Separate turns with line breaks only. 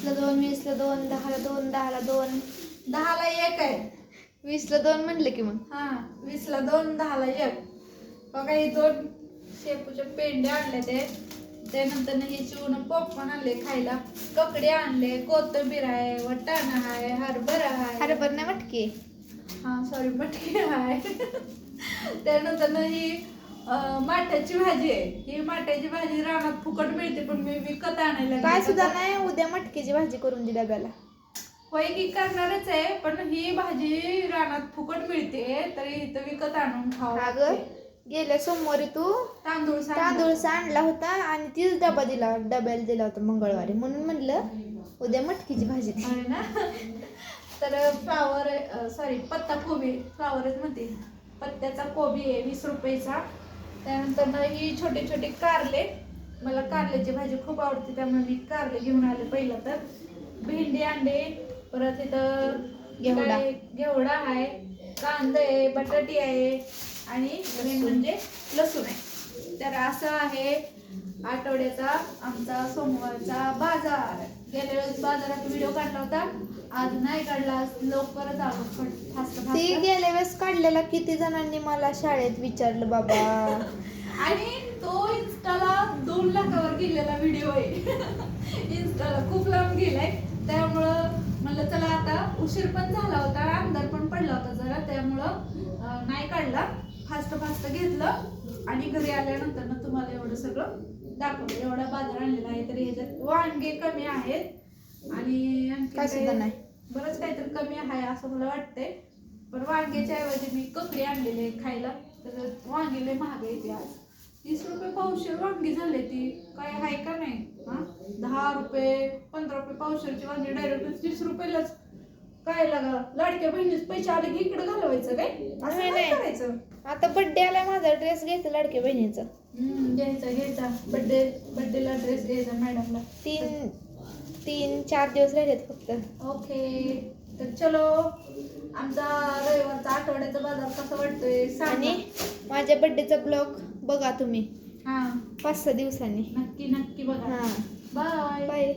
20ला 2, 20ला 2, 10ला 2, 10ला 2,
10ला 1 आहे.
20ला 2 म्हणले की मग.
हा 20ला 2, 10ला 1. बघा हे 2 शेपूच्या पेंड्या आणले ते. त्यानंतर हे चिवून पॉपकॉर्न आणले खायला, ककडे आणले, कोथिंबीर आहे, वाटाणा आहे, हरभरा आहे.
हरभरा नाही मटकी.
हा सॉरी मटकी आहे. त्यानंतर ही माठ्याची भाजी आहे. ही माठ्याची भाजी रानात फुकट मिळते पण मी विकत आणायला
काय सुद्धा नाही. उद्या मटकीची भाजी करून दे डब्याला.
होय की करणारच आहे पण ही भाजी रानात फुकट मिळते तरी इथं विकत आणून खावं
अगं
लागते.
गेल्या सोमवारी तू तांदूळ आणला होता आणि तीच डब्याला दिला होता मंगळवारी, म्हणून म्हणलं उद्या मटकीची भाजी दे.
आहे ना. तर पत्ता कोबी, फ्लावरच म्हणते, पत्त्याचा कोबी आहे 20 रुपयाचा. त्यानंतर ही छोटे छोटे कारले, मला कारल्याची भाजी खूप आवडते त्यामुळे मी कारले घेऊन आले. पहिलं तर भेंडी आणले, परत इथं घेवडा आहे, कांदा आहे, बटाटी आहे आणि मेन म्हणजे लसूण आहे. तर असं आहे आठवड्याचा आमचा सोमवारचा बाजार. गेल्या वेळेस बाजारात व्हिडिओ काढला होता, आज नाही काढला, लवकरच आलो फास्ट.
ती गेल्या वेळेस काढलेला किती जणांनी मला शाळेत विचारलं बाबा.
आणि तो इन्स्टाला 2 लाखावर गेलेला व्हिडिओ आहे. इन्स्टाला खूप लांब गेलाय, त्यामुळं म्हणलं चला आता उशीर पण झाला होता, अंधार पण पडला होता जरा, त्यामुळं नाही काढला. फास्ट घेतलं आणि घरी आल्यानंतर ना तुम्हाला एवढं सगळं दाखवलं. एवढा बाजार आणलेला आहे. तरी ह्याच्यात वांगे कमी आहेत आणि
काय सुद्धा नाही,
बरंच काहीतरी कमी आहे असं मला वाटतंय. पण वांग्याच्या ऐवजी मी ककडी आणलेले खायला. तर वांगे लय महाग येते आज. 30 रुपये पावशेर वांगी झाले. ती काय आहे का नाही. हा 10 रुपये 15 रुपये पावशेरची वांगी डायरेक्ट 30 रुपयालाच. काय लागा लाडक्या बहिणीच पैसे आले की इकडे घालवायचं काय, असं नाही करायचं. आता
बर्थडे आलाय, माझा ड्रेस घ्यायचा लाडक्या बहिणीचा.
घ्यायचा बर्थडेला ड्रेस घ्यायचा मॅडमला.
3-4 दिवस राहिलेत फक्त.
ओके तर चलो, आमचा रविवारचा आठवड्याचा बाजार कसा वाटतोय
आणि माझ्या बर्थडेचा ब्लॉग बघा तुम्ही.
हा
5-6 दिवसांनी
नक्की बघा.
हा
बाय.